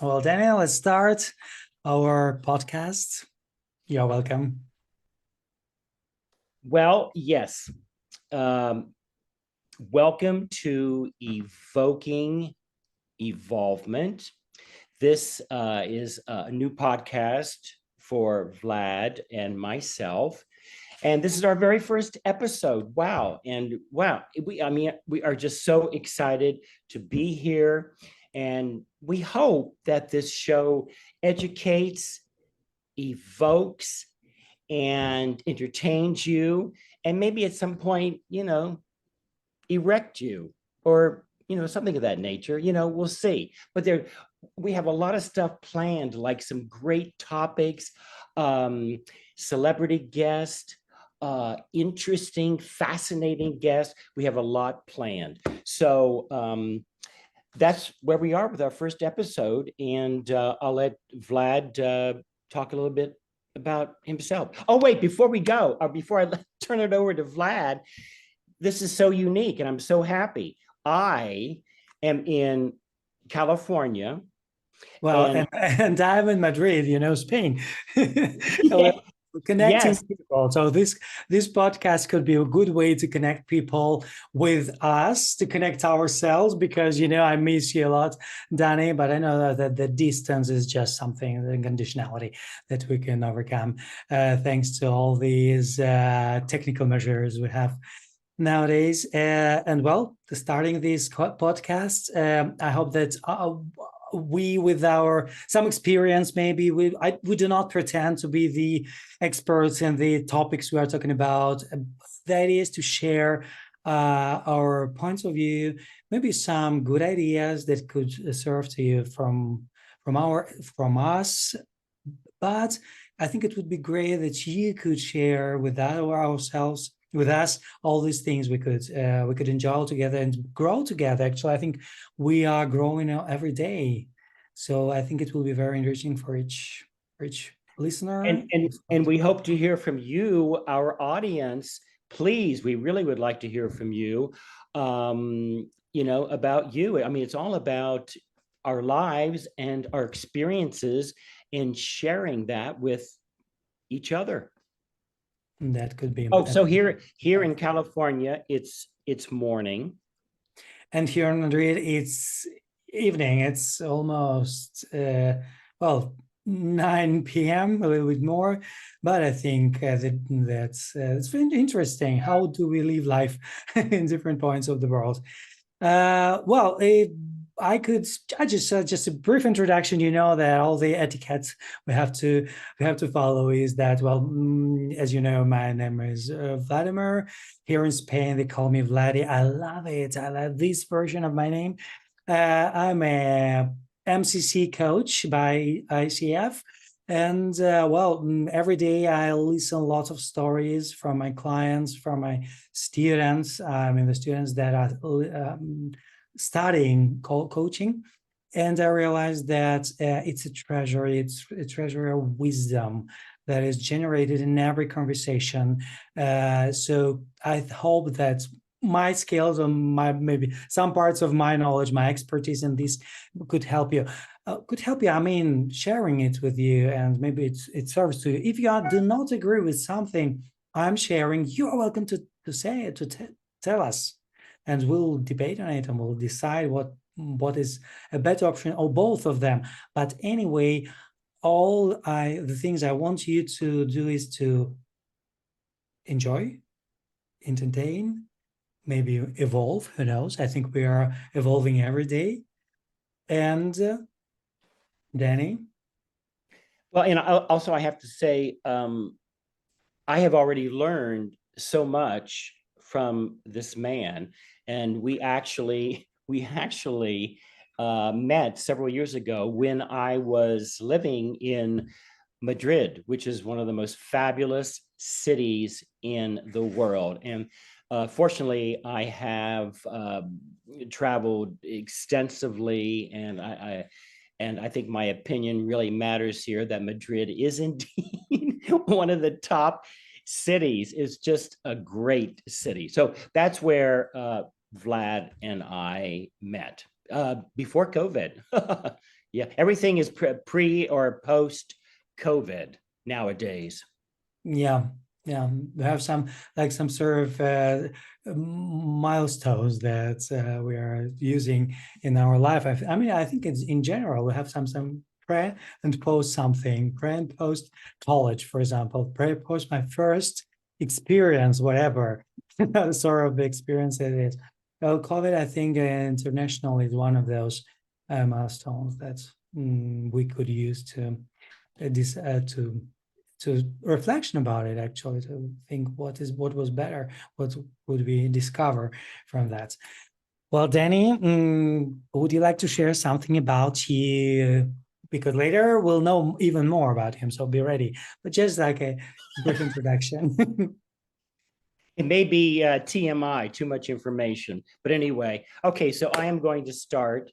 Well, Daniel, let's start our podcast. You're welcome. Well, yes. Um, Welcome to Evoking Evolvement. This is a new podcast for Vlad and myself. And this is our very first episode. Wow. And wow, we are just so excited to be here. And we hope that this show educates, evokes, and entertains you, and maybe at some point, erect you, or something of that nature. We'll see. But we have a lot of stuff planned, like some great topics, um, celebrity guest, interesting, fascinating guests. We have a lot planned. So that's where we are with our first episode. And I'll let Vlad talk a little bit about himself. Oh, wait, before we go, or before I turn it over to Vlad, this is so unique and I'm so happy. I am in California. Well, and I'm in Madrid, Spain. Yeah, Connecting yes, people. So this podcast could be a good way to connect people with us, to connect ourselves, because I miss you a lot, Danny. But I know that the distance is just something, the conditionality that we can overcome, thanks to all these technical measures we have nowadays. And well, starting this podcast, I hope that we, with our some experience, maybe we do not pretend to be the experts in the topics we are talking about. The idea is to share our points of view, maybe some good ideas that could serve to you from us. But I think it would be great that you could share with ourselves, with us, all these things we could enjoy together and grow together. Actually, I think we are growing every day, so I think it will be very interesting for each listener. and we hope to hear from you, our audience. Please, we really would like to hear from you. About you. I mean, it's all about our lives and our experiences, and sharing that with each other. That could be. Oh, so here in California, it's morning. And here in Madrid, it's evening. It's almost well 9 p.m. a little bit more, but I think that's it's very interesting. How do we live life in different points of the world? Well, I just a brief introduction. You know that all the etiquette we have to follow is that, well, as you know, my name is Vladimir. Here in Spain, they call me Vladi. I love it. I love this version of my name. I'm a MCC coach by ICF. And well, every day I listen lots of stories from my clients, from my students. I mean, the students that are studying coaching, and I realized that it's a treasure. It's a treasure of wisdom that is generated in every conversation. So I hope that my skills or my maybe some parts of my knowledge, my expertise in this could help you. I mean, sharing it with you, and maybe it serves to you. If you do not agree with something I'm sharing, you are welcome to say it, to tell us, and we'll debate on it, and we'll decide what is a better option, or both of them. But anyway, the things I want you to do is to enjoy, entertain, maybe evolve. Who knows? I think we are evolving every day. And Danny? Well, and also I have to say, I have already learned so much from this man, and we actually met several years ago when I was living in Madrid, which is one of the most fabulous cities in the world. And fortunately, I have traveled extensively, and I think my opinion really matters here, that Madrid is indeed one of the top cities. It's just a great city. So that's where Vlad and I met before COVID. Yeah, everything is pre or post COVID nowadays. Yeah, yeah. We have some like some sort of milestones that we are using in our life. I mean, I think it's in general we have some pre and post something. Pre and post college, for example. Pre post my first experience, whatever sort of experience it is. Well, COVID, I think, international is one of those milestones that we could use to this to reflection about it, actually, to think what was better, what would we discover from that. Well, Danny, would you like to share something about you? Because later we'll know even more about him, so be ready. But just like a brief introduction. It may be TMI, too much information. But anyway, okay, so I am going to start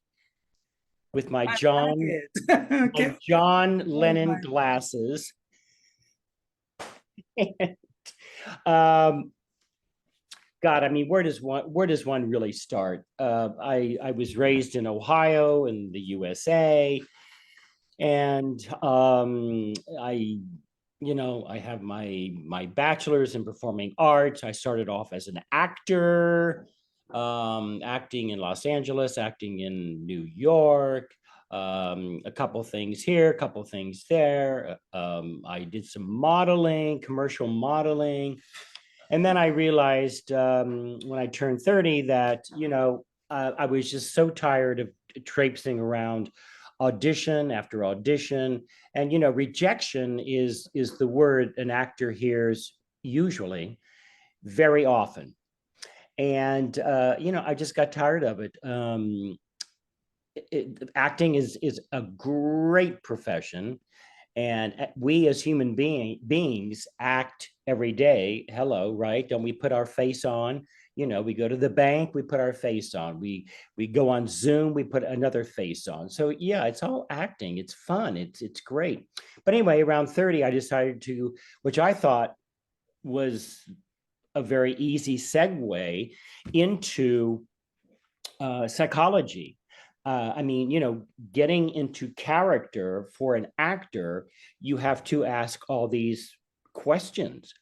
with my Okay. John Oh Lennon my. glasses. um, God, I mean, where does one really start? I was raised in Ohio in the USA, and I have my bachelor's in performing arts. I started off as an actor, acting in Los Angeles, acting in New York, a couple things here, a couple things there. I did some modeling, commercial modeling. And then I realized when I turned 30 that, I was just so tired of traipsing around audition after audition. And, rejection is the word an actor hears usually very often. And, I just got tired of it. Acting is a great profession, and we as human beings act every day. Hello, right? Don't we put our face on? We go to the bank, we put our face on. We go on Zoom, we put another face on. So yeah, it's all acting. It's fun. It's great. But anyway, around 30, I decided to, which I thought was a very easy segue into psychology. I mean, getting into character for an actor, you have to ask all these questions.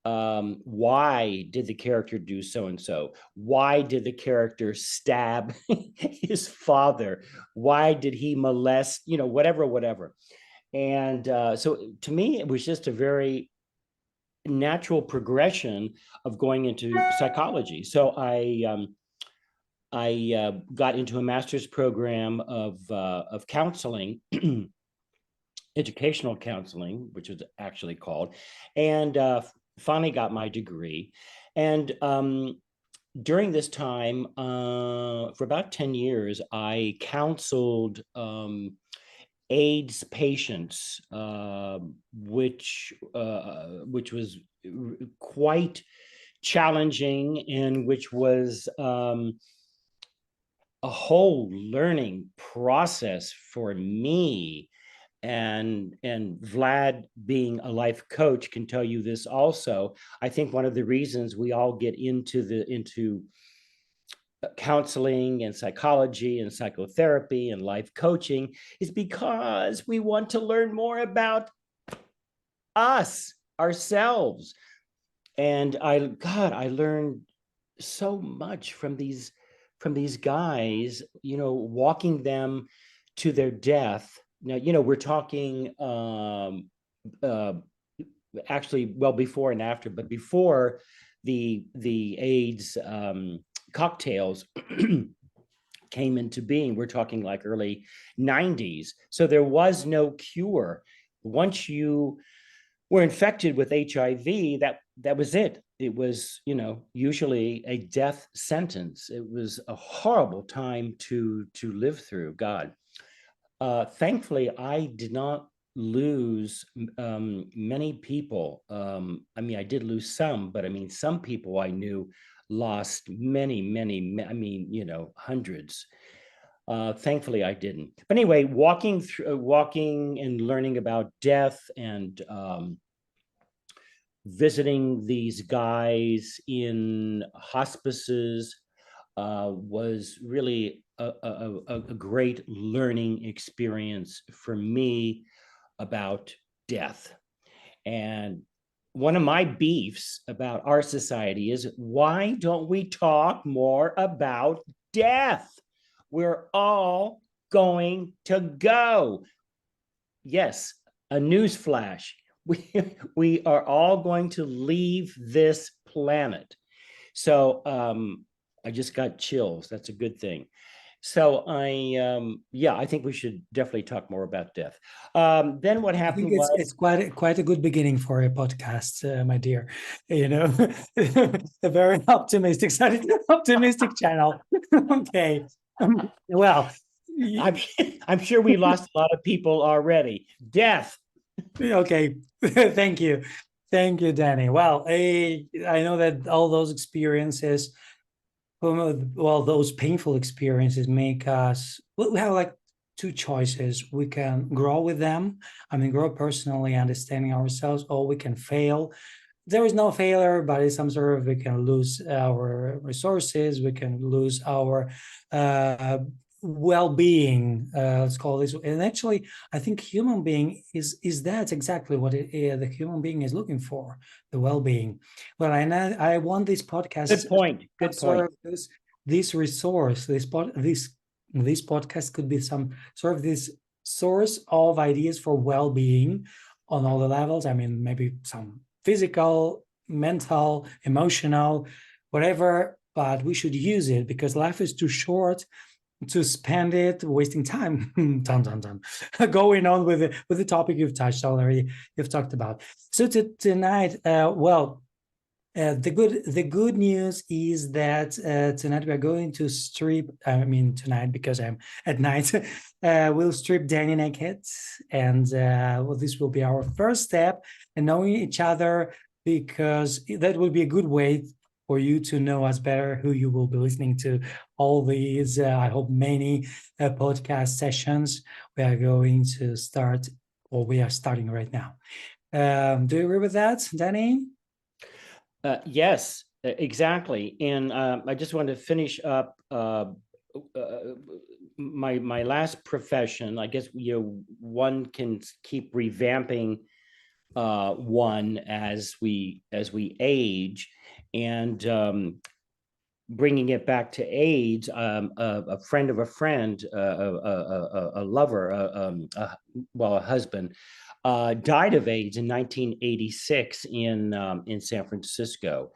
Why did the character do so and so? Why did the character stab his father? Why did he molest, whatever. And so to me, it was just a very natural progression of going into psychology. So I got into a master's program of counseling, educational counseling, which was actually called, and finally got my degree. And during this time, for about 10 years, I counseled AIDS patients, which was quite challenging, and which was a whole learning process for me. And Vlad, being a life coach, can tell you this also. I think one of the reasons we all get into counseling and psychology and psychotherapy and life coaching is because we want to learn more about us, ourselves. And I learned so much from these guys, walking them to their death. Now, we're talking uh, actually, well, before and after, but before the AIDS cocktails came into being, we're talking like early 90s. So there was no cure. Once you were infected with HIV, that was it. It was, usually a death sentence. It was a horrible time to live through. God, thankfully, I did not lose many people. I mean, I did lose some, but I mean, some people I knew lost many. I mean, hundreds. Thankfully, I didn't. But anyway, walking and learning about death and visiting these guys in hospices, was really a great learning experience for me about death. And one of my beefs about our society is, why don't we talk more about death? We're all going to go. Yes, a news flash. We are all going to leave this planet. So I just got chills. That's a good thing. So I think we should definitely talk more about death. Then what I think happened it's was, it's quite a good beginning for a podcast, my dear. You know, a very optimistic, optimistic channel. Okay, well, I'm, I'm sure we lost a lot of people already. Death. okay. Thank you, Danny. Well, I know that all those experiences, well, those painful experiences make us. We have like two choices. We can grow with them. I mean, grow personally, understanding ourselves, or we can fail. There is no failure, but it's some sort of, we can lose our resources, we can lose our uh, well-being, let's call this. And actually, I think human being is that exactly what the human being is looking for, the well-being. Well, and I want this podcast Good point. Good point. sort of this resource, this podcast could be some sort of this source of ideas for well-being on all the levels. I mean, maybe some physical, mental, emotional, whatever, but we should use it because life is too short to spend it wasting time going on with the topic you've touched already, you've talked about. So tonight, the good news is that tonight we are going to strip. I mean tonight because I'm at night. We'll strip Danny naked, and well, this will be our first step in knowing each other, because that will be a good way for you to know us better, who you will be listening to all these. I hope many podcast sessions we are going to start, or we are starting right now. Do you agree with that, Danny? Yes, exactly. And I just want to finish up my last profession. I guess one can keep revamping one as we age, and bringing it back to AIDS. A friend of a friend, a lover, a husband, died of AIDS in 1986 in San Francisco,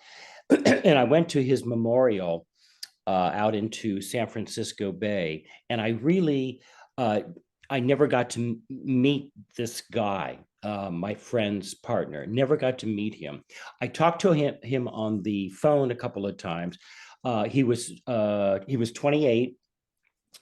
and I went to his memorial out into San Francisco Bay, and I never got to meet this guy. My friend's partner, never got to meet him. I talked to him on the phone a couple of times. He was 28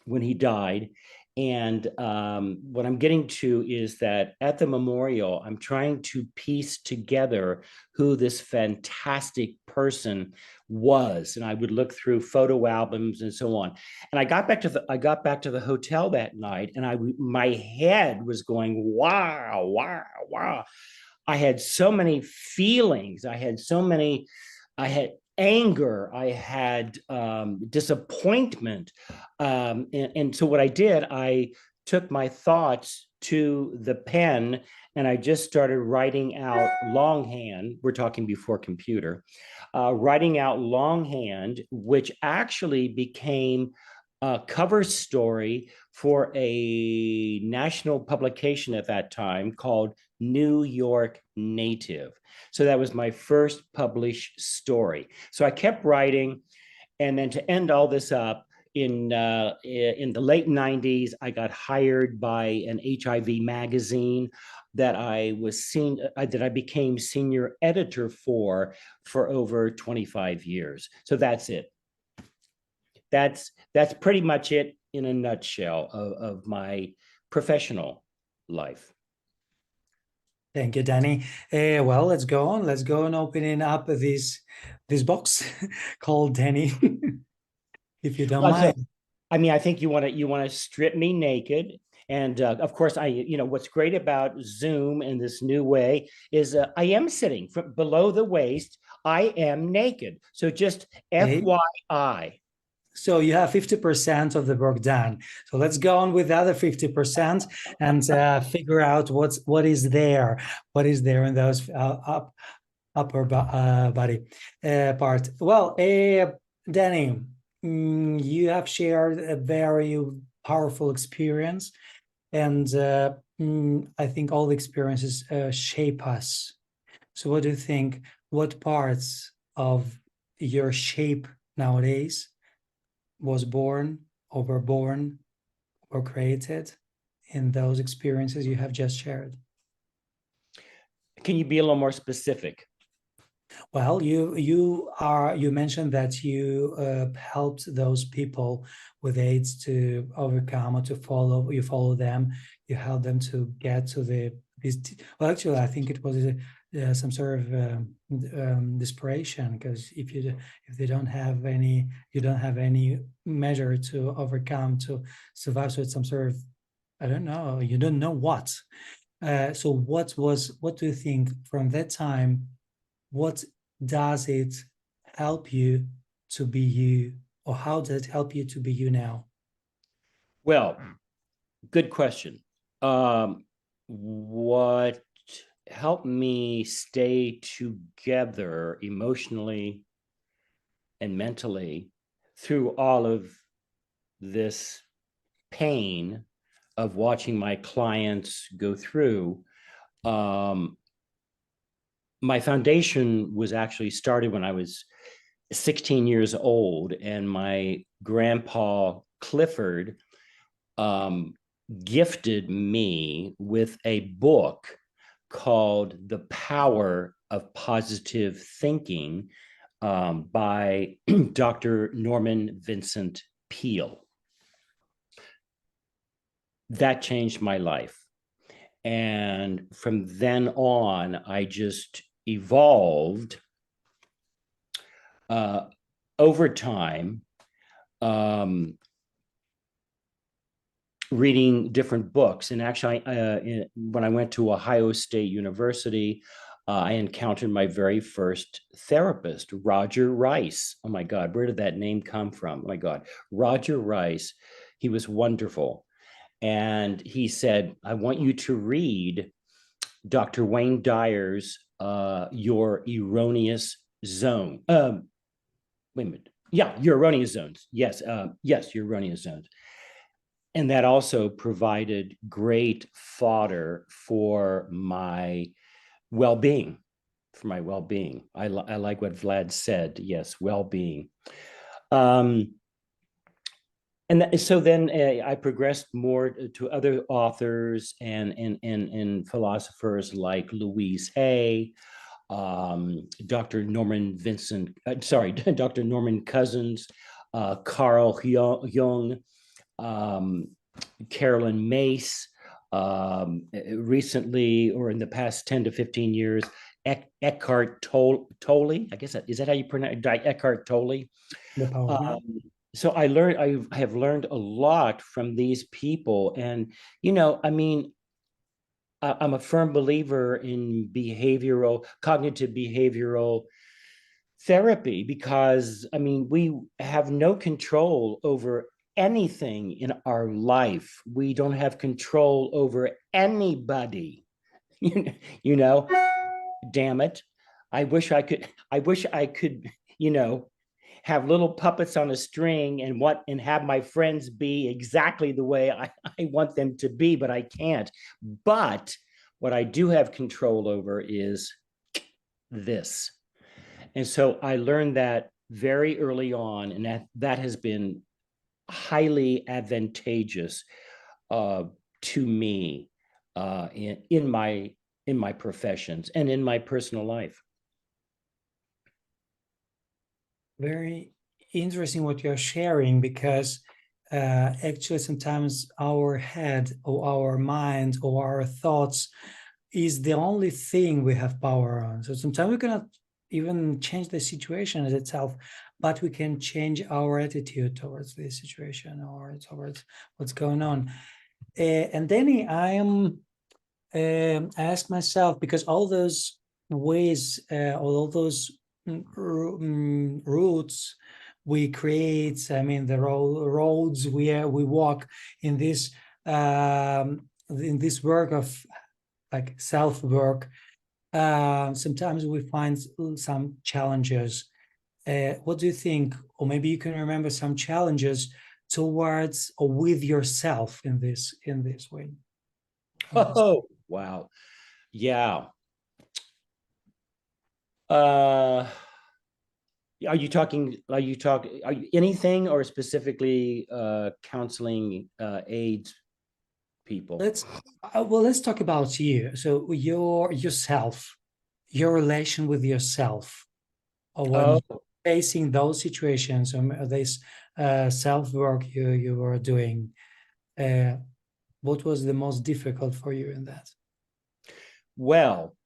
when he died. And what I'm getting to is that at the memorial, I'm trying to piece together who this fantastic person was, and I would look through photo albums and so on. And I got back to the hotel that night, and my head was going wow, wow, wow. I had so many feelings. I had anger. I had disappointment. And so what I did, I took my thoughts to the pen, and I just started writing out longhand. We're talking before computer, writing out longhand, which actually became a cover story for a national publication at that time called New York Native. So that was my first published story. So I kept writing, and then to end all this up, in the late 90s, I got hired by an HIV magazine that I became senior editor for over 25 years. So that's it. That's pretty much it in a nutshell of my professional life. Thank you, Danny. Well, let's go on. Let's go on opening up this box called Danny, if you don't So, mind. I mean, I think you want to strip me naked, and of course, what's great about Zoom in this new way is I am sitting below the waist. I am naked. So just Okay. FYI. So you have 50% of the work done. So let's go on with the other 50% and figure out what is there in those upper body part. Well, Danny, you have shared a very powerful experience, and I think all the experiences shape us. So what do you think? What parts of your shape nowadays was born, overborn, or created in those experiences you have just shared? Can you be a little more specific? Well, you mentioned that you helped those people with AIDS to overcome or to follow. You follow them. You help them to get to well, actually, I think it was some sort of desperation, because if they don't have any, you don't have any measure to overcome to survive. So it's some sort of, I don't know. You don't know what. So what do you think from that time? What does it help you to be you, or how does it help you to be you now? Well, good question. What helped me stay together emotionally and mentally through all of this pain of watching my clients go through, my foundation was actually started when I was 16 years old, and my grandpa Clifford gifted me with a book called The Power of Positive Thinking by Dr. Norman Vincent Peale. That changed my life. And from then on, I just evolved over time, reading different books. And actually, when I went to Ohio State University, I encountered my very first therapist, Roger Rice. Oh my God, where did that name come from? Oh my God, Roger Rice. He was wonderful. And he said, I want you to read Dr. Wayne Dyer's Your Erroneous Zone. Wait a minute. Yeah, Your Erroneous Zones. Yes, yes, Your Erroneous Zones. And that also provided great fodder for my well-being, I like what Vlad said. Yes, well-being. And so then I progressed more to other authors and philosophers like Louise Hay, Dr. Norman Dr. Norman Cousins, Carl Jung, Carolyn Mace, recently, or in the past 10 to 15 years, Eckhart Tolle. I guess is that how you pronounce it? Eckhart Tolle. The power of now. So I have learned a lot from these people. And, I mean, I'm a firm believer in cognitive behavioral therapy, because, I mean, we have no control over anything in our life. We don't have control over anybody. you know, damn it. I wish I could, have little puppets on a string and have my friends be exactly the way I want them to be, but I can't. But what I do have control over is this. And so I learned that very early on, and that has been highly advantageous to me in my professions and in my personal life. Very interesting what you're sharing, because actually sometimes our head or our mind or our thoughts is the only thing we have power on. So sometimes we cannot even change the situation as itself, but we can change our attitude towards the situation or towards what's going on. And then I ask myself, because all those ways, all those routes we create, I mean, the roads we walk in this work of like self work. Sometimes we find some challenges. What do you think? Or maybe you can remember some challenges towards or with yourself in this way. Oh, wow. Yeah. Uh, are you talking anything or specifically counseling AIDS people? Let's talk about you. So yourself, your relation with yourself, or when Oh, facing those situations, this self work you were doing. Uh, what was the most difficult for you in that? well,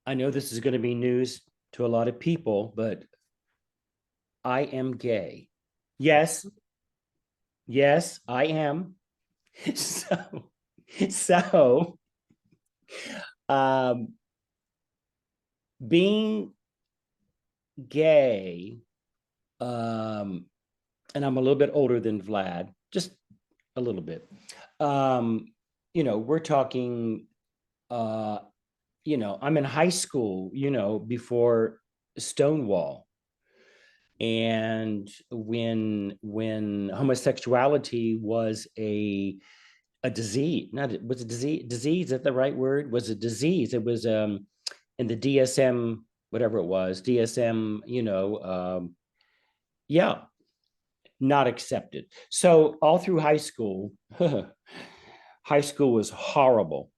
I know this is going to be news to a lot of people, but I am gay. Yes, yes, I am. So, so um, being gay, and I'm a little bit older than Vlad, just a little bit. Um, we're talking, uh, I'm in high school, before Stonewall. And when homosexuality was a disease, not was a disease, is that the right word? Was a disease. It was in the DSM, whatever it was, DSM, yeah, not accepted. So all through high school, high school was horrible.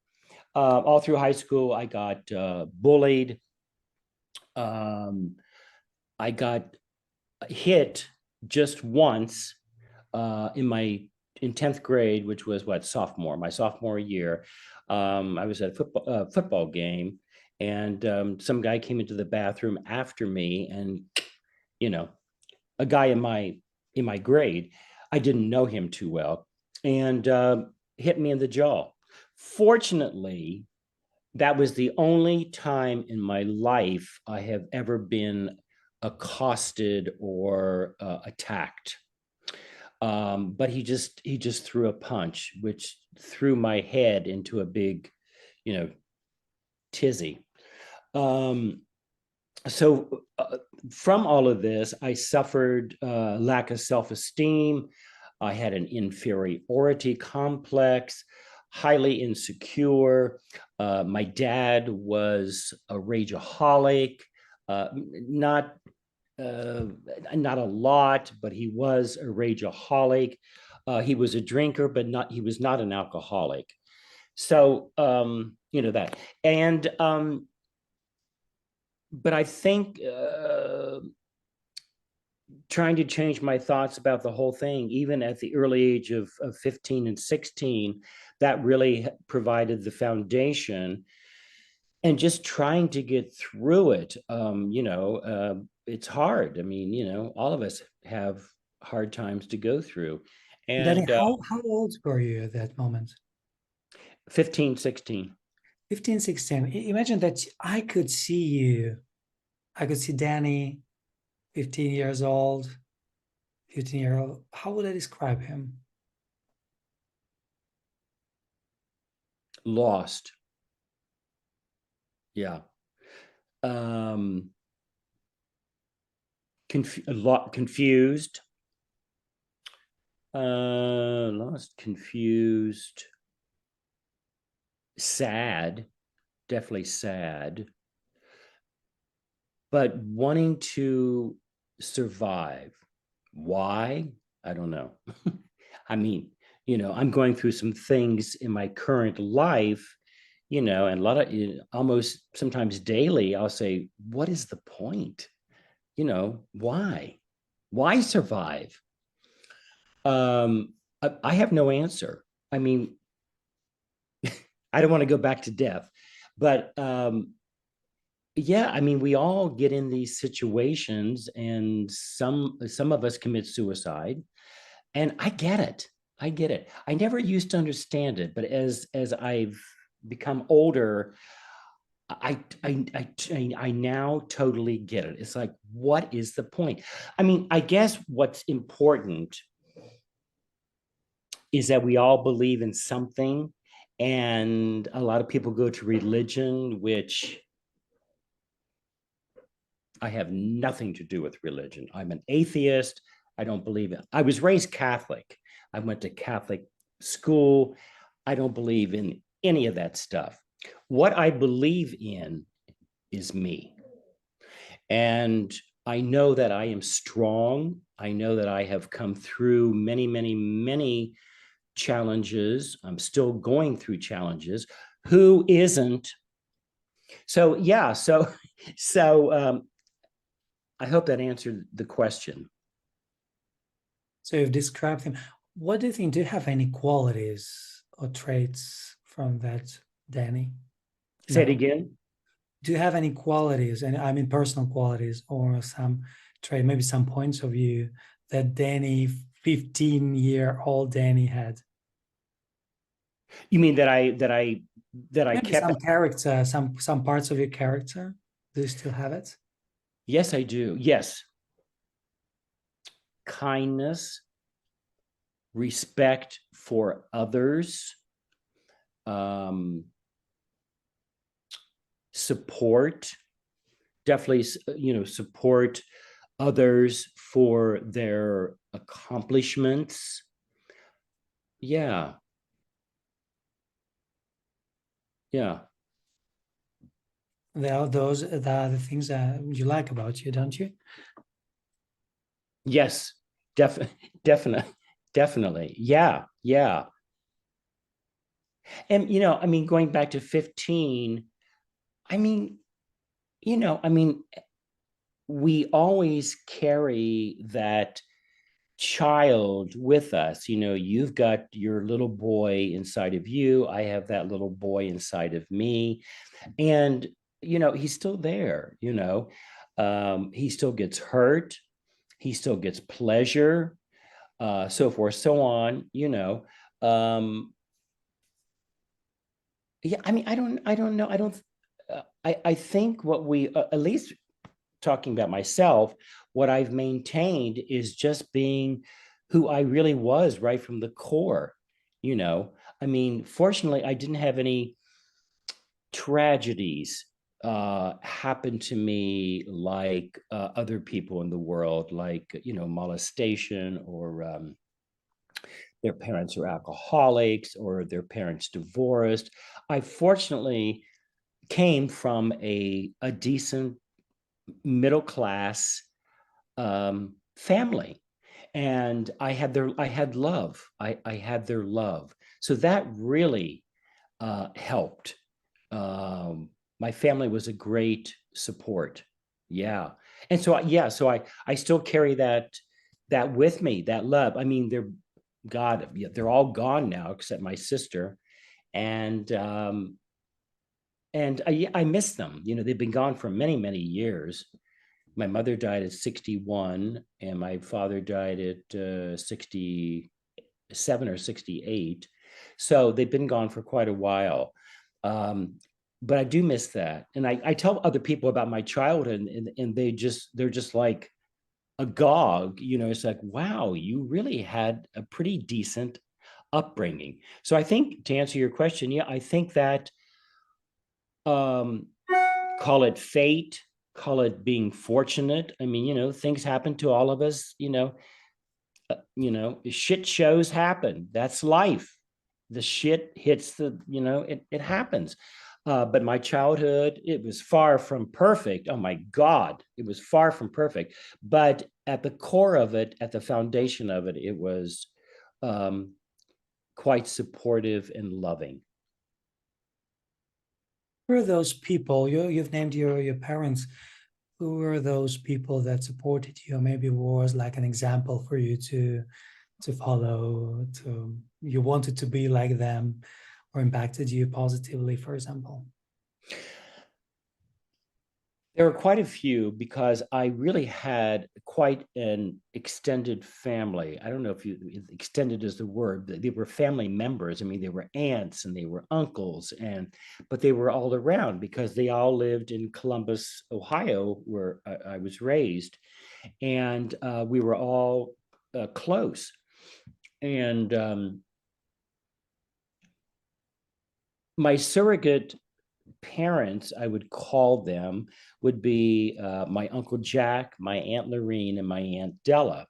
All through high school, I got bullied. Um, I got hit just once in 10th grade, which was my sophomore year. I was at a football game, and some guy came into the bathroom after me, and you know, a guy in my grade, I didn't know him too well, and hit me in the jaw. Fortunately, that was the only time in my life I have ever been accosted or attacked. But he just threw a punch, which threw my head into a big, you know, tizzy. Um, so from all of this, I suffered lack of self-esteem. I had an inferiority complex, highly insecure. My dad was a rageaholic, not uh, not a lot, but he was a rageaholic. He was a drinker, but he was not an alcoholic. So, that. And, but I think trying to change my thoughts about the whole thing, even at the early age of 15 and 16, that really provided the foundation. And just trying to get through it, it's hard. I mean, all of us have hard times to go through. Danny, And how old were you at that moment? 15, 16. 15, 16. Imagine that I could see you. I could see Danny, 15 years old, 15-year-old. How would I describe him? Lost. Yeah. Um, a lot confused. Lost, confused, sad, definitely sad, but wanting to survive. Why? I don't know. I mean, I'm going through some things in my current life, and a lot of, almost sometimes daily, I'll say, what is the point? Why? Why survive? I have no answer. I mean, I don't want to go back to death, but yeah, I mean, we all get in these situations, and some of us commit suicide, and I get it. I get it. I never used to understand it, but as I've become older, I now totally get it. It's like, what is the point? I mean, I guess what's important is that we all believe in something, and a lot of people go to religion, which I have nothing to do with religion. I'm an atheist. I don't believe it. I was raised Catholic. I went to Catholic school. I don't believe in any of that stuff. What I believe in is me. And I know that I am strong. I know that I have come through many, many, many challenges. I'm still going through challenges. Who isn't? So, yeah. So I hope that answered the question. So you've described him. What do you think? Do you have any qualities or traits from that, Danny? Say it No. again. Do you have any qualities, and I mean personal qualities, or some trait, maybe some points of view that Danny, 15-year-old Danny had? You mean that I Maybe kept? some character, some parts of your character. Do you still have it? Yes, I do. Yes. Kindness, respect for others, um, support, definitely, support others for their accomplishments. Yeah. Yeah. There are those that are the things that you like about you, don't you? Yes. Definitely. Definitely. Yeah. Yeah. And, I mean, going back to 15, I mean, I mean, we always carry that child with us. You've got your little boy inside of you. I have that little boy inside of me. And, he's still there, he still gets hurt. He still gets pleasure, so forth, so on, yeah, I mean, I don't know. I think what we, at least talking about myself, what I've maintained is just being who I really was right from the core. You know, I mean, fortunately, I didn't have any tragedies happen to me like other people in the world, like, molestation, or their parents are alcoholics, or their parents divorced. I fortunately came from a decent middle class family, and I had love. I had their love, so that really helped. My family was a great support. Yeah, and so yeah, so I still carry that with me, that love. I mean, they're all gone now except my sister, and I miss them. They've been gone for many, many years. My mother died at 61, and my father died at 67 or 68. So they've been gone for quite a while. Um, but I do miss that. And I tell other people about my childhood, and they're just like agog. It's like, wow, you really had a pretty decent upbringing. So I think, to answer your question, yeah, I think that, um, call it fate, call it being fortunate. I mean, things happen to all of us. Shit shows happen. That's life. The shit hits it happens. But my childhood, it was far from perfect. Oh my God, it was far from perfect. But at the core of it, at the foundation of it, it was um, quite supportive and loving. Who are those people? You've named your parents. Who were those people that supported you, or maybe was like an example for you to follow? To you wanted to be like them, or impacted you positively, for example? There were quite a few because I really had quite an extended family. I don't know if extended is the word. They were family members. I mean, they were aunts and they were uncles, but they were all around because they all lived in Columbus, Ohio, where I was raised, and we were all close. And my surrogate parents, I would call them, would be my Uncle Jack, my Aunt Lorene, and my Aunt Della.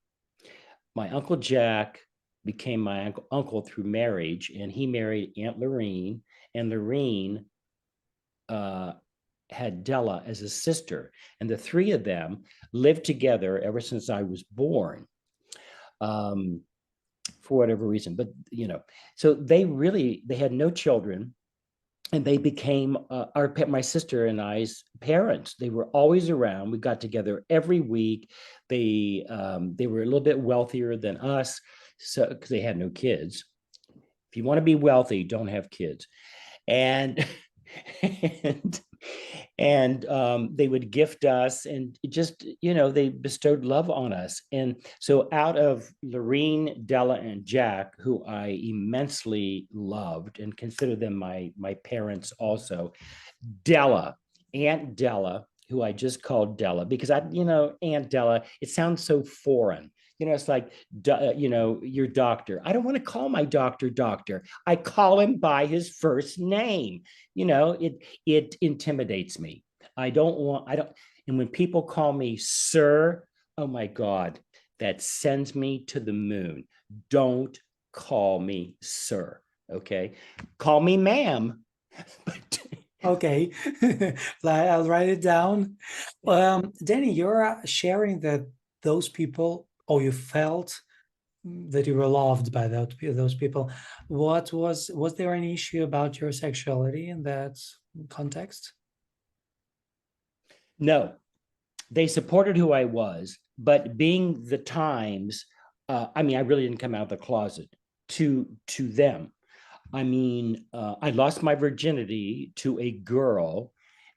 My Uncle Jack became my uncle through marriage, and he married Aunt Lorene, and Lorene had Della as a sister. And the three of them lived together ever since I was born. For whatever reason, but so they had no children, and they became my sister and I's parents. They were always around. We got together every week. They were a little bit wealthier than us, so because they had no kids. If you want to be wealthy, don't have kids. And and they would gift us, and just they bestowed love on us. And so out of Lorene, Della, and Jack, who I immensely loved and consider them my parents also, Della, Aunt Della, who I just called Della because Aunt Della, it sounds so foreign. It's like, your doctor. I don't want to call my doctor. I call him by his first name. It intimidates me. I don't. And when people call me sir, oh my God, that sends me to the moon. Don't call me sir. Okay. Call me ma'am. Okay, I'll write it down. Danny, you're sharing that those people, or you felt that you were loved by those people. Was there an issue about your sexuality in that context? No, they supported who I was, but being the times, I mean, I really didn't come out of the closet to them. I mean, I lost my virginity to a girl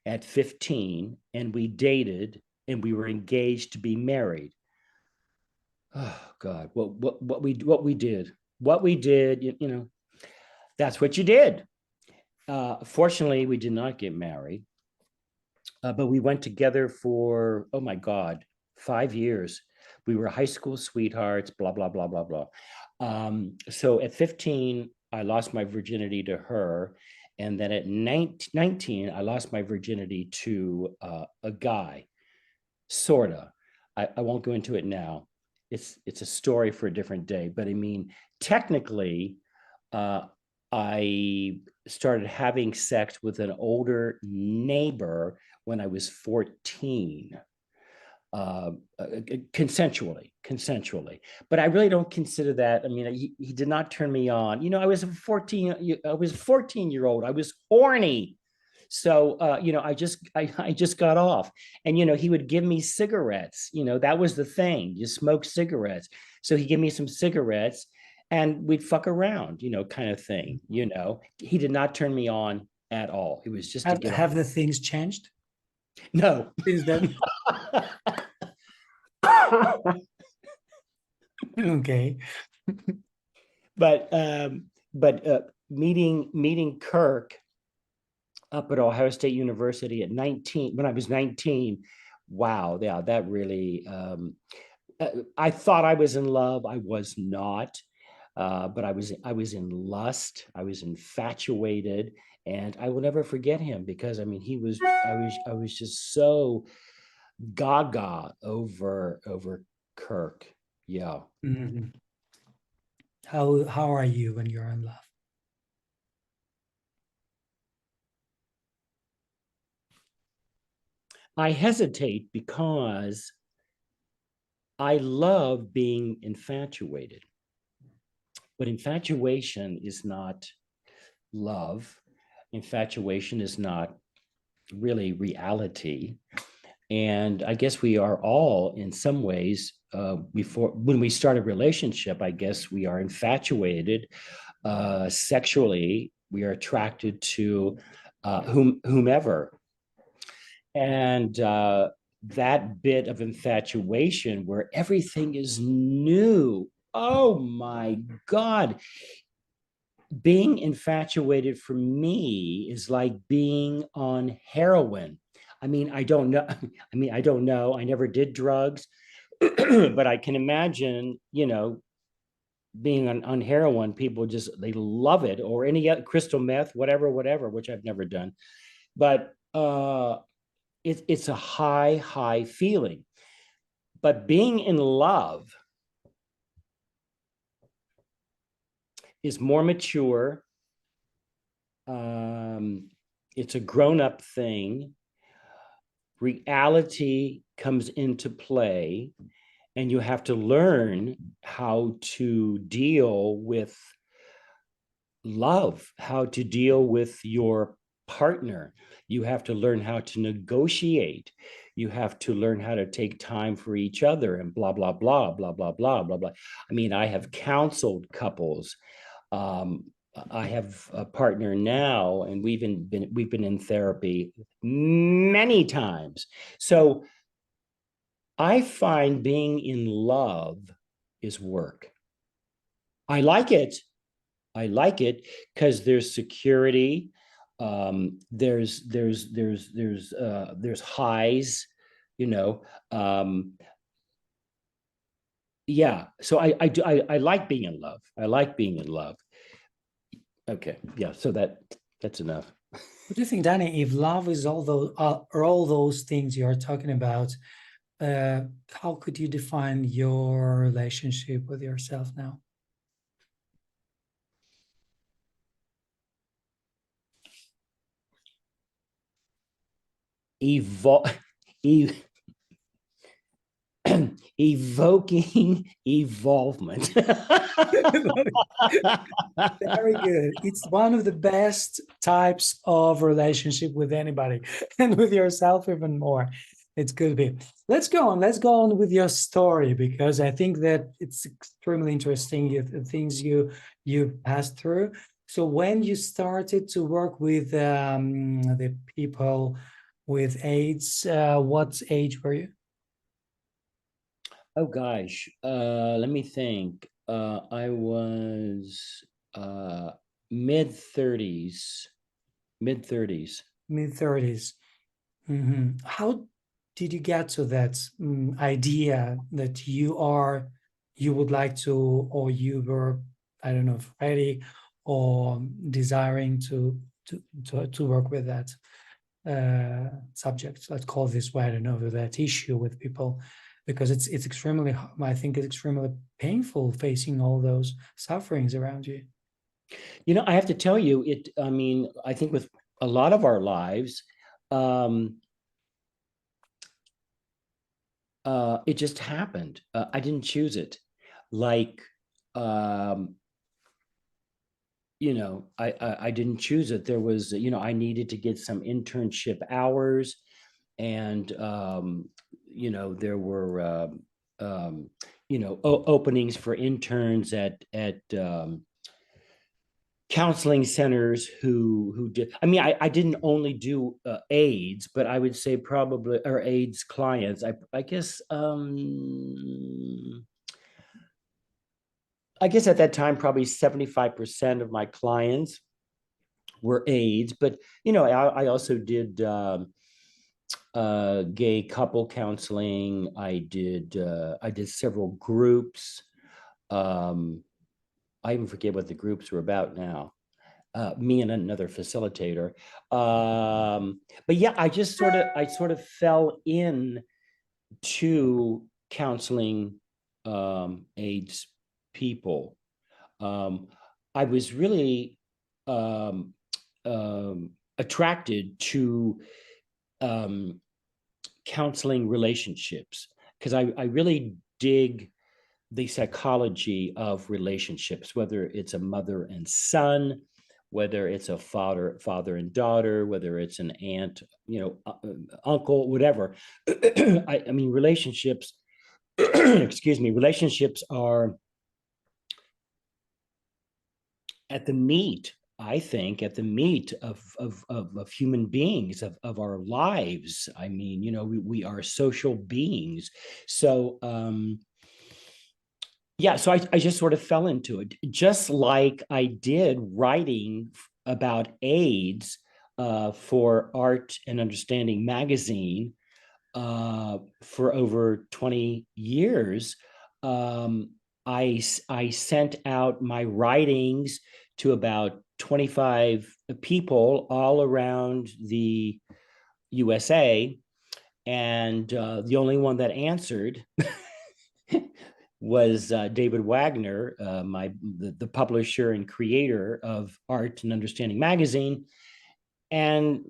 at 15, and we dated, and we were engaged to be married. Oh God, what we did, that's what you did. Fortunately, we did not get married, but we went together for, oh my God, 5 years. We were high school sweethearts, blah, blah, blah, blah, blah. So at 15, I lost my virginity to her. And then at 19, I lost my virginity to a guy, sort of. I won't go into it now. It's a story for a different day. But I mean, technically, I started having sex with an older neighbor when I was 14, consensually. But I really don't consider that. I mean, he did not turn me on. I was 14-year-old. I was horny. So, I just got off, and, he would give me cigarettes. That was the thing. You smoke cigarettes. So he gave me some cigarettes, and we'd fuck around, kind of thing. He did not turn me on at all. It was just to get Have the things changed no. since then? Okay. But meeting Kirk up at Ohio State University at 19, when I was 19, wow, yeah, that really, I thought I was in love. I was not, but I was in lust. I was infatuated, and I will never forget him because I mean, I was just so gaga over Kirk. Yeah. Mhm. How are you when you're in love? I hesitate because I love being infatuated, but infatuation is not love. Infatuation is not really reality. And I guess we are all, in some ways, before when we start a relationship, I guess we are infatuated sexually. We are attracted to whomever. And that bit of infatuation where everything is new. Oh my God. Being infatuated for me is like being on heroin. I mean, I don't know. I don't know. I never did drugs, but I can imagine, being on heroin, people just, they love it, or any other crystal meth, whatever, which I've never done. But it's a high feeling. But being in love is more mature. It's a grown-up thing. Reality comes into play, and you have to learn how to deal with love, how to deal with your partner. You have to learn how to negotiate. You have to learn how to take time for each other, and blah, blah, blah, blah, blah, blah, blah, blah. I mean, I have counseled couples. I have a partner now, and we've been in therapy many times. So I find being in love is work. I like it. I like it because there's security. There's highs, you know. Yeah. So I like being in love. I like being in love. Okay. Yeah. So that's enough. What do you think, Danny? If love is all those things you're talking about, how could you define your relationship with yourself now? Evol- e- evoking evolvement. Very good. It's one of the best types of relationship with anybody, and with yourself even more. It's good to be. Let's go on. Let's go on with your story, because I think that it's extremely interesting, the things you passed through. So when you started to work with the people with AIDS, what age were you? Oh gosh, let me think. I was mid 30s, mid 30s. Mid-30s. How did you get to that idea that you would like to, or you were, I don't know, ready or desiring to work with that subject? Let's call it this way. I don't know, that issue with people, because it's extremely, I think it's extremely painful facing all those sufferings around you. I have to tell you, I think with a lot of our lives, it just happened. I didn't choose it. Like, I didn't choose it. There was, I needed to get some internship hours, and there were openings for interns at counseling centers who did. I didn't only do AIDS, but I would say probably, or AIDS clients. I guess at that time probably 75% of my clients were AIDS, but I also did gay couple counseling. I did several groups. I even forget what the groups were about now. Me and another facilitator. But yeah, I sort of fell in to counseling AIDS people. I was really um, attracted to counseling relationships, because I really dig the psychology of relationships, whether it's a mother and son, whether it's a father and daughter, whether it's an aunt, uncle, whatever. I mean, relationships, excuse me, relationships are at the meat I think, at the meat of human beings, of our lives. I mean, we are social beings. So, yeah, so I just sort of fell into it, just like I did writing about AIDS for Art and Understanding magazine for over 20 years. Um, I sent out my writings to about 25 people all around the USA, and the only one that answered was David Wagner, the publisher and creator of Art and Understanding magazine. And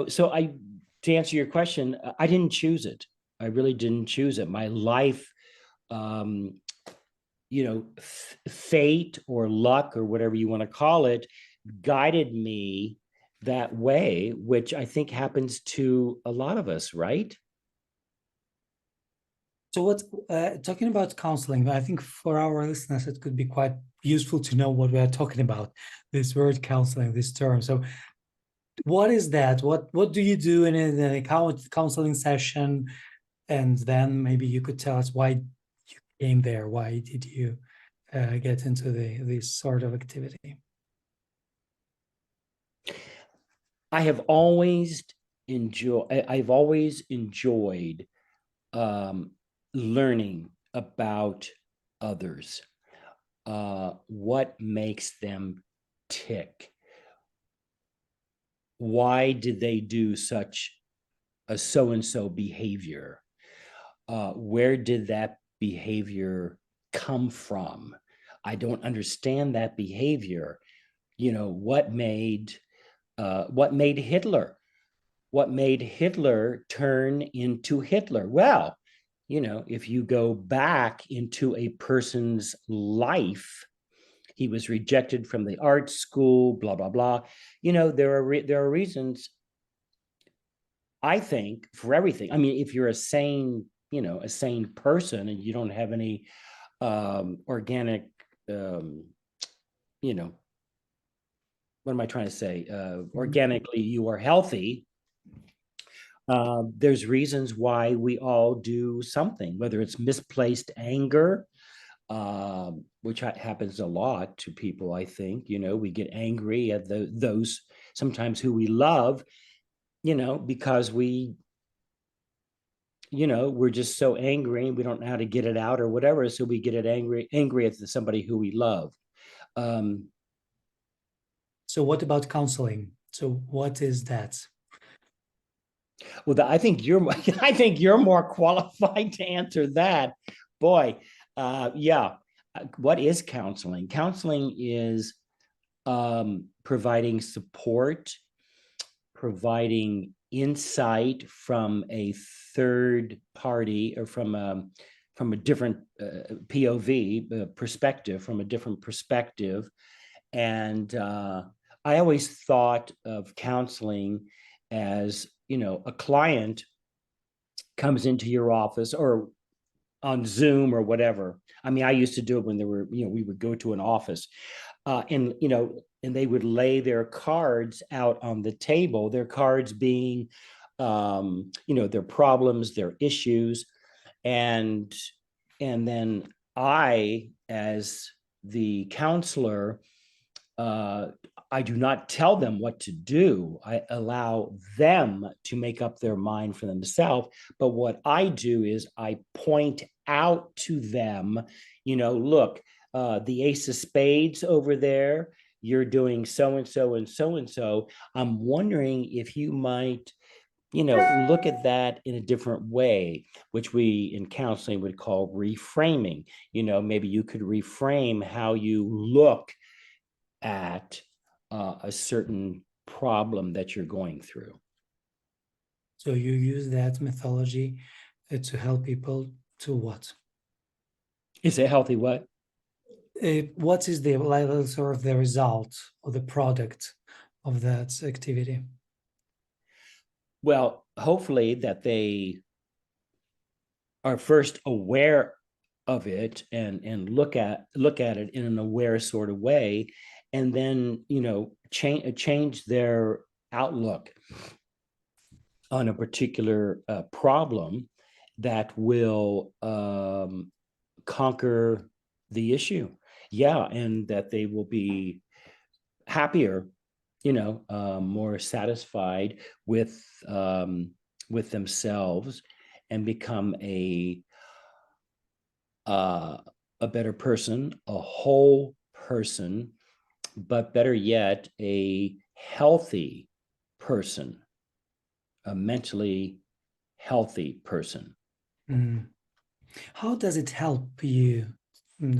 so to answer your question, I didn't choose it. I really didn't choose it. My life, um, fate or luck or whatever you want to call it, guided me that way, which I think happens to a lot of us, right? So what talking about counseling, I think for our listeners, it could be quite useful to know what we are talking about, this word counseling, this term. So what is that? What do you do in a counseling session? And then maybe you could tell us why you came there. Why did you get into this sort of activity? I've always enjoyed um, learning about others, what makes them tick, why did they do such a so-and-so behavior, where did that behavior come from? I don't understand that behavior. What made Hitler? What made Hitler turn into Hitler? Well, if you go back into a person's life, he was rejected from the art school, blah blah blah. There are reasons, I think, for everything. I mean, if you're a sane person and you don't have any organic, um, you know, what am I trying to say? Organically, you are healthy. There's reasons why we all do something, whether it's misplaced anger, which happens a lot to people. I think we get angry at those sometimes who we love, because we're just so angry and we don't know how to get it out or whatever, so we get it angry at somebody who we love. So what about counseling? So what is that? Well, I think you're more qualified to answer that. Boy, yeah. What is counseling? Counseling is providing support, providing insight from a third party, or from a different POV perspective, from a different perspective. And I always thought of counseling as, a client comes into your office or on Zoom or whatever. I mean, I used to do it when we would go to an office, and they would lay their cards out on the table, their cards being, their problems, their issues. And, then I, as the counselor, uh, I do not tell them what to do. I allow them to make up their mind for themselves. But what I do is I point out to them, look, the ace of spades over there, you're doing so and so and so and so. I'm wondering if you might, look at that in a different way, which we in counseling would call reframing. Maybe you could reframe how you look at a certain problem that you're going through. So you use that methodology to help people to what? Is it healthy? What? What is the level, sort of the result or the product of that activity? Well, hopefully that they are first aware of it and look at it in an aware sort of way, and then, change their outlook on a particular problem that will conquer the issue. Yeah, and that they will be happier, more satisfied with themselves, and become uh, a better person, a whole person, but better yet, a healthy person, a mentally healthy person. Mm. How does it help you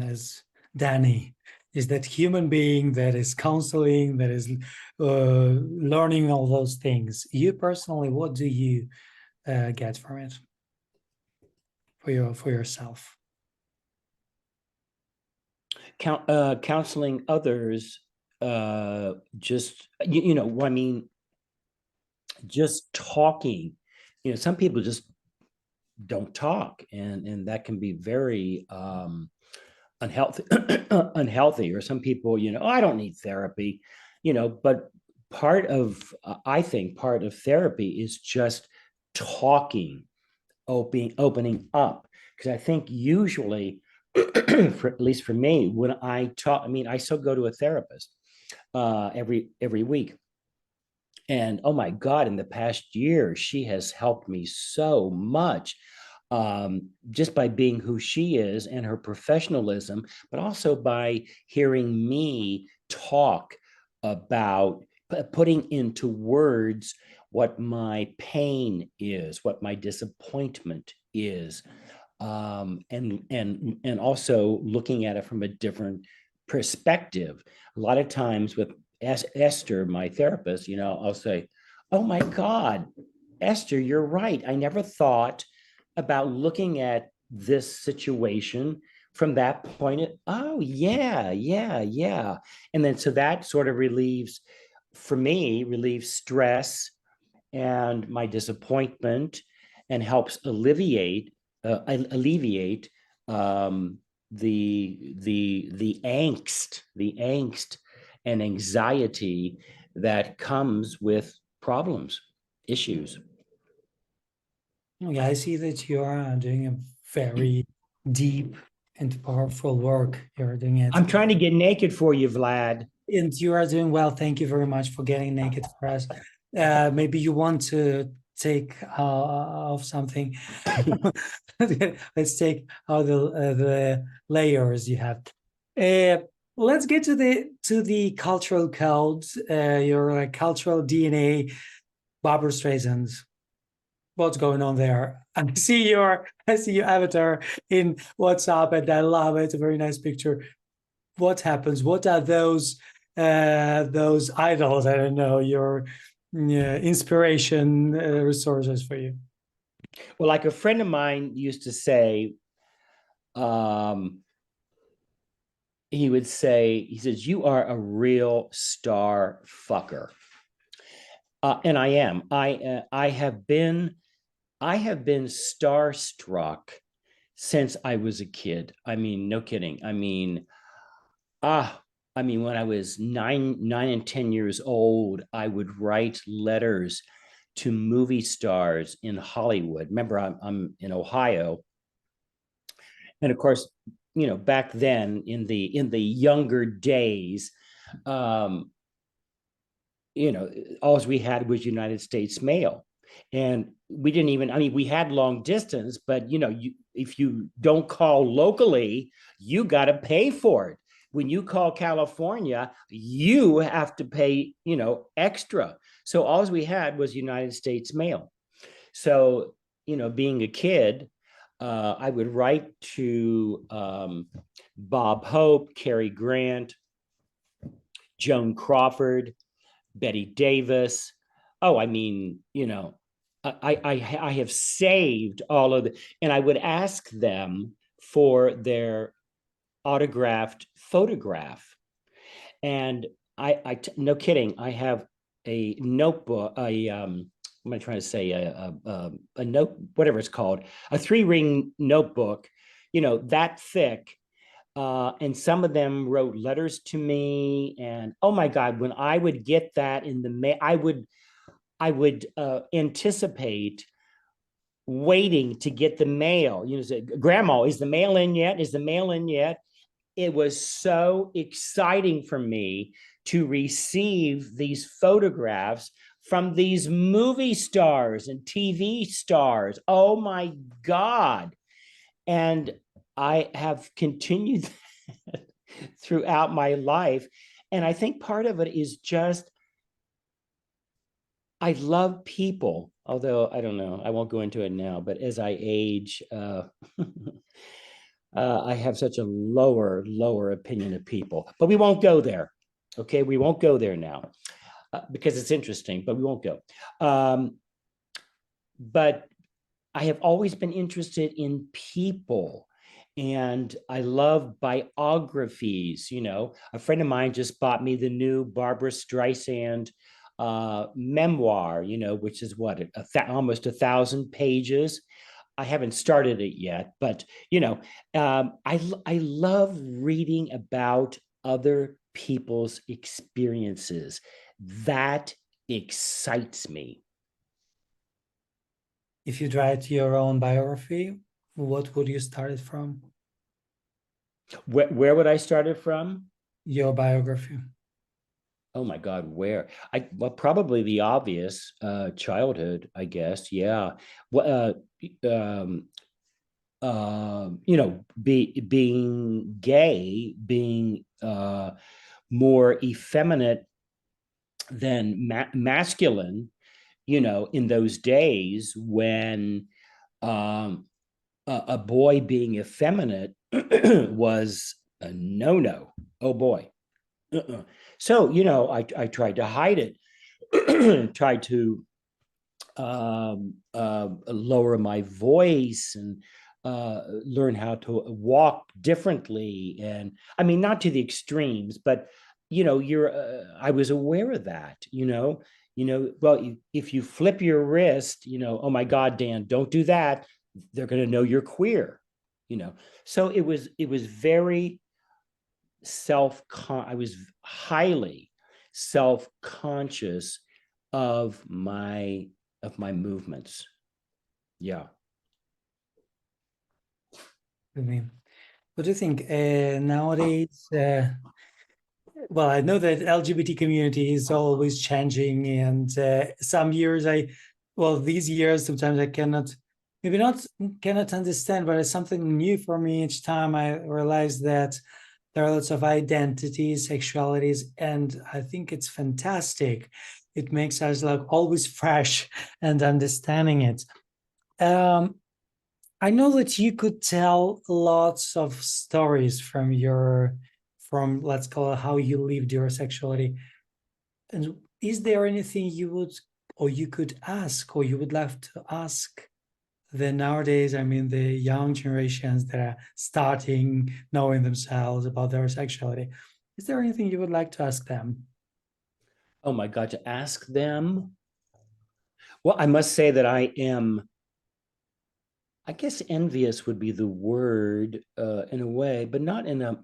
as Danny? Is that human being that is counseling, that is learning all those things? You personally, what do you get from it for yourself? Counseling others, just I mean, just talking. Some people just don't talk, and that can be very unhealthy. Unhealthy. Or some people, oh, I don't need therapy, but I think part of therapy is just talking, opening up. Because I think usually, at least for me, when I talk, I mean, I still go to a therapist every week. And oh my God, in the past year, she has helped me so much, just by being who she is and her professionalism, but also by hearing me talk about putting into words what my pain is, what my disappointment is, and also looking at it from a different perspective. A lot of times with Esther, my therapist, I'll say, "Oh my God, Esther, you're right. I never thought about looking at this situation from that point of, oh yeah, yeah, yeah." And then so that sort of relieves stress and my disappointment, and helps alleviate the angst and anxiety that comes with problems, issues. Yeah, I see that you are doing a very deep and powerful work. You're doing it. I'm trying to get naked for you, Vlad. And you are doing well. Thank you very much for getting naked for us. Maybe you want to take off something. Let's take out the layers you have. Let's get to the cultural codes. Your cultural DNA. Barbara Streisand. What's going on there? I see your avatar in WhatsApp, and I love it. It's a very nice picture. What happens? What are those idols? I don't know, your inspiration resources for you. Well, like a friend of mine used to say, he says, "You are a real star fucker." And I am. I have been starstruck since I was a kid. I mean, no kidding. I mean, when I was 9 and 10 years old, I would write letters to movie stars in Hollywood. Remember, I'm in Ohio, and of course, back then in the younger days, um, all we had was United States mail. And we didn't even, I mean, we had long distance, but if you don't call locally, you got to pay for it. When you call California, you have to pay, extra. So all we had was United States mail. So, being a kid, I would write to Bob Hope, Cary Grant, Joan Crawford, Betty Davis. Oh, I mean, I have saved all of the, and I would ask them for their autographed photograph. And no kidding, I have a notebook, what am I trying to say? A note, whatever it's called, a 3-ring notebook, that thick, And some of them wrote letters to me. And oh my God, when I would get that in the mail, I would anticipate waiting to get the mail. Say, Grandma, is the mail in yet? Is the mail in yet? It was so exciting for me to receive these photographs from these movie stars and TV stars. Oh my God. And I have continued that throughout my life. And I think part of it is just, I love people, although I don't know, I won't go into it now, but as I age, I have such a lower opinion of people, but we won't go there. Okay, we won't go there now because it's interesting, but we won't go. But I have always been interested in people, and I love biographies. A friend of mine just bought me the new Barbara Streisand memoir, which is what, almost 1,000 pages. I haven't started it yet, but I love reading about other people's experiences. That excites me. If you write your own biography, what would you start it from? Where would I start it from? Your biography. Oh my God, where? Well, probably the obvious, childhood, I guess. Yeah. Well, being gay, being more effeminate than masculine, in those days when a boy being effeminate was a no-no. Oh boy. So, I tried to hide it, tried to lower my voice and learn how to walk differently. And I mean, not to the extremes, but I was aware of that. Well, if you flip your wrist, oh my God, Dan, don't do that. They're going to know you're queer. So it was very I was highly self-conscious of my movements. Yeah. I mean, what do you think nowadays? Well, I know that LGBT community is always changing, and some years these years sometimes I maybe not cannot understand, but it's something new for me each time I realize that there are lots of identities, sexualities, and I think it's fantastic. It makes us like always fresh and understanding it. I know that you could tell lots of stories from let's call it how you lived your sexuality. And is there anything you would, or you could ask, or you would like to ask the nowadays, I mean, the young generations that are starting knowing themselves about their sexuality? Is there anything you would like to ask them? Oh my God, to ask them. Well, I must say that I guess envious would be the word, in a way, but not in a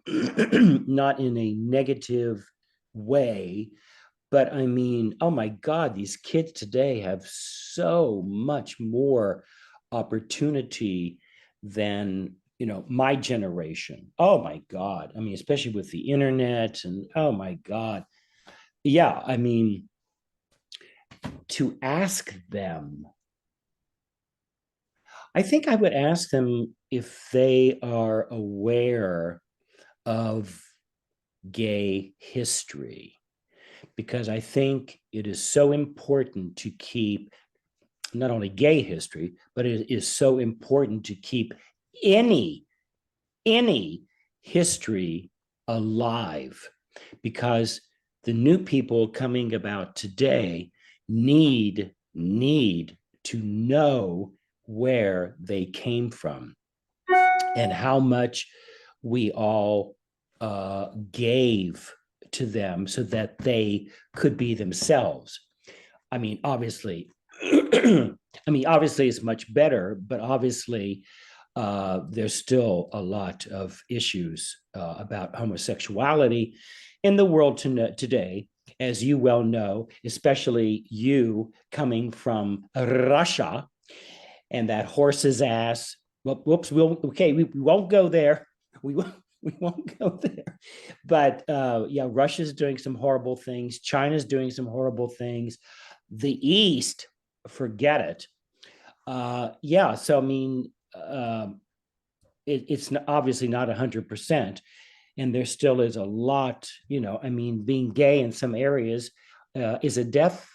not in a negative way. But I mean, oh my God, these kids today have so much more opportunity than my generation. Oh my God. I mean, especially with the internet, and oh my God. Yeah, I mean, to ask them, I think I would ask them if they are aware of gay history, because I think it is so important to keep not only gay history, but it is so important to keep any history alive, because the new people coming about today need to know where they came from and how much we all gave to them so that they could be themselves. I mean, obviously, obviously it's much better, but obviously there's still a lot of issues about homosexuality in the world today, as you well know, especially you coming from Russia and that horse's ass. Whoops, we won't go there. We won't. We won't go there. But yeah, Russia's doing some horrible things. China's doing some horrible things. The East, forget it. Yeah, so I mean, it's obviously not 100%, and there still is a lot. I mean, being gay in some areas is a death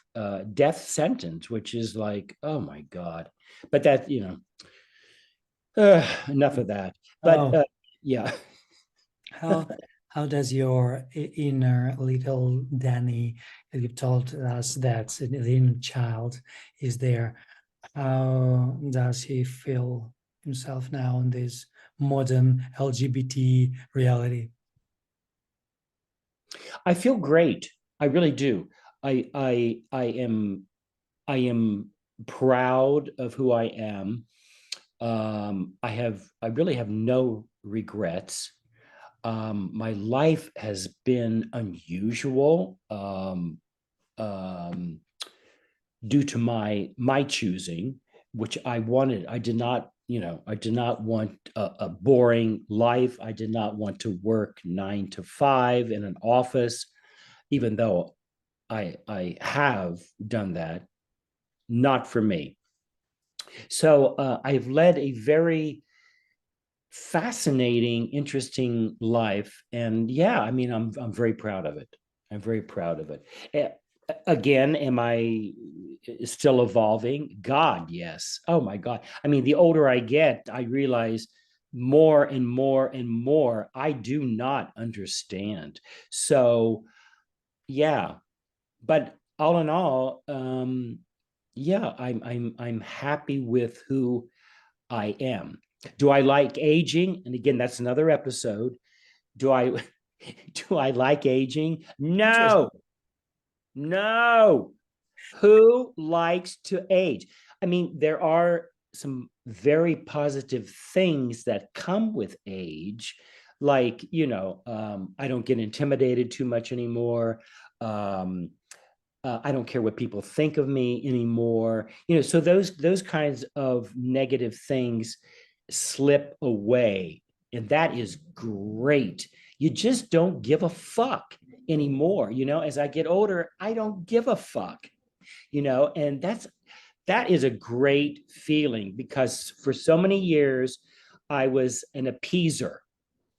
sentence, which is like, oh my God. But that, enough of that. But Oh, yeah. how how does your inner little Danny, that you've told us that the inner child is there? How does he feel himself now in this modern LGBT reality? I feel great. I really do. I am proud of who I am. I really have no regrets. My life has been unusual, um, due to my choosing, which I wanted. I did not want a boring life. I did not want to work 9 to 5 in an office, even though I have done that. Not for me. So I've led a very fascinating, interesting life, and yeah, I mean, I'm very proud of it. I'm very proud of it. Again, am I still evolving? God, yes. Oh my God. I mean, the older I get, I realize more and more and more I do not understand. So yeah, but all in all, yeah, I'm happy with who I am. Do I like aging? And again, that's another episode. Do I do I like aging? No, Interesting. no. Who likes to age? I mean, there are some very positive things that come with age, like, I don't get intimidated too much anymore. Um, I don't care what people think of me anymore. So those kinds of negative things slip away, and that is great. You just don't give a fuck anymore. As I get older, I don't give a fuck. And that is a great feeling, because for so many years I was an appeaser.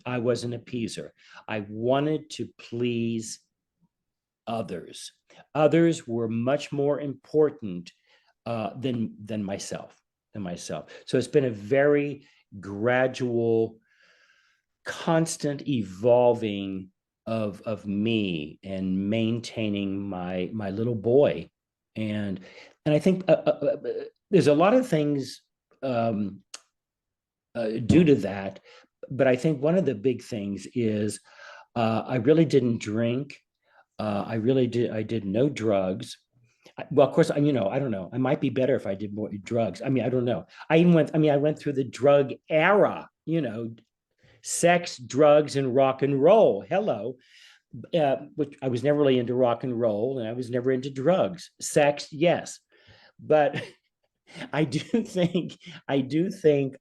I was an appeaser. I wanted to please others. Others were much more important than myself. So it's been a very gradual, constant evolving of me and maintaining my little boy, and I think there's a lot of things due to that, but I think one of the big things is I really didn't drink. I did no drugs. Well, of course, I don't know. I might be better if I did more drugs. I mean, I don't know. I went through the drug era, sex, drugs, and rock and roll. Hello. Which I was never really into rock and roll, and I was never into drugs. Sex, yes. But I do think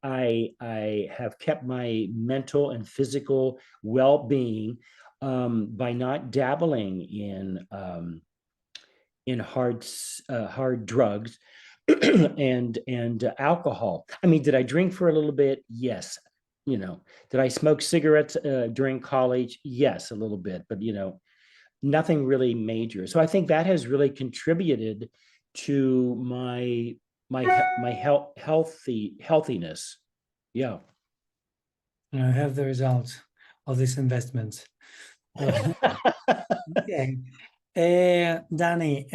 I have kept my mental and physical well-being by not dabbling in hard drugs and alcohol. I mean, did I drink for a little bit? Yes. Did I smoke cigarettes during college? Yes, a little bit, but nothing really major. So I think that has really contributed to my healthiness. Yeah. I have the result of this investment. Okay. Danny,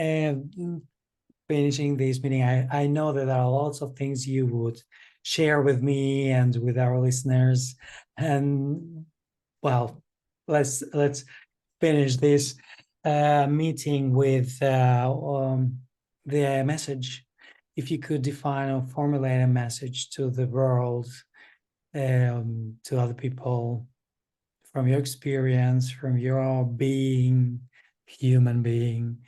finishing this meeting, I know that there are lots of things you would share with me and with our listeners. And well, let's finish this meeting with the message. If you could define or formulate a message to the world to other people from your experience, from your being, human being,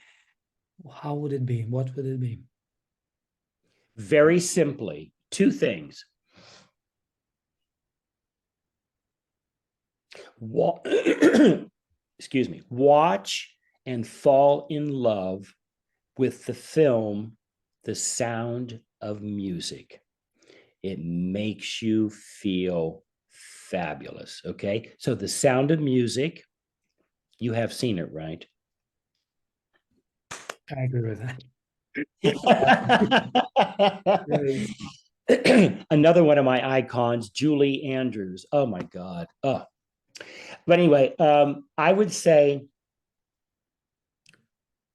how would it be? What would it be? Very simply, two things. Excuse me. Watch and fall in love with the film The Sound of Music. It makes you feel fabulous. Okay. So, The Sound of Music, you have seen it, right? I agree with that. Another one of my icons, Julie Andrews. Oh my God. Oh. But anyway, I would say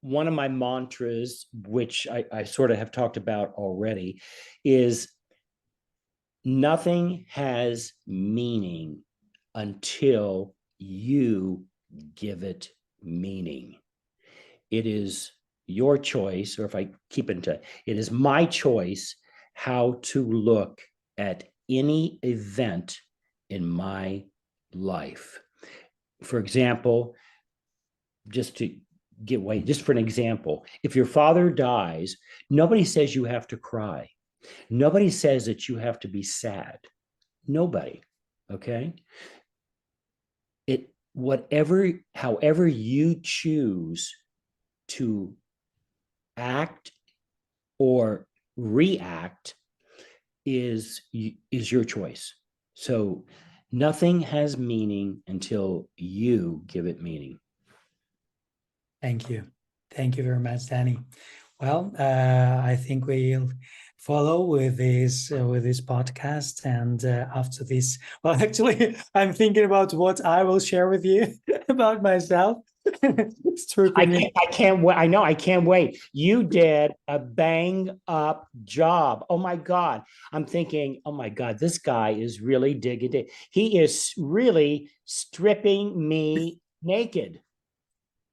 one of my mantras, which I sort of have talked about already, is nothing has meaning until you give it meaning. It is your choice, or if I keep it into it is my choice how to look at any event in my life. For example, just to get away, just for an example, if your father dies, nobody says you have to cry. Nobody says that you have to be sad. Nobody. Okay. However you choose to act or react is your choice. So nothing has meaning until you give it meaning. Thank you. Thank you very much, Danny. Well, I think we'll follow with this podcast, and after this, well, actually, I'm thinking about what I will share with you about myself. I can't wait. I know. I can't wait. You did a bang up job. Oh my God. I'm thinking, oh my God, this guy is really digging it. He is really stripping me naked.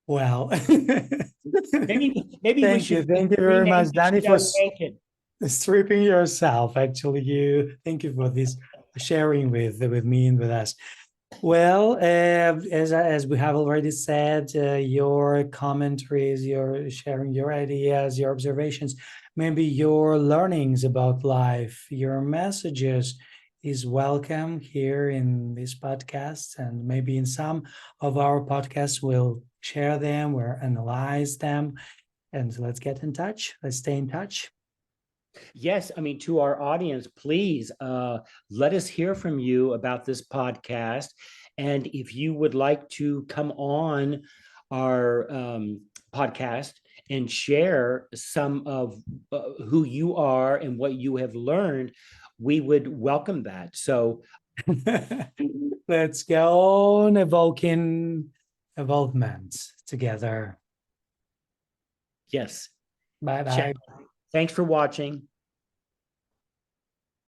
Well, Maybe we thank you. should Thank you very rename much, the Danny, for show Naked. stripping yourself. Actually, thank you for this sharing with me and with us. Well, as we have already said, your commentaries, your sharing your ideas, your observations, maybe your learnings about life, your messages is welcome here in this podcast, and maybe in some of our podcasts we'll share them, we'll analyze them, and let's get in touch. Let's stay in touch. Yes, I mean, to our audience, please let us hear from you about this podcast. And if you would like to come on our podcast and share some of who you are and what you have learned, we would welcome that. So let's go on evoking evolvement together. yes. Bye bye. Thanks for watching.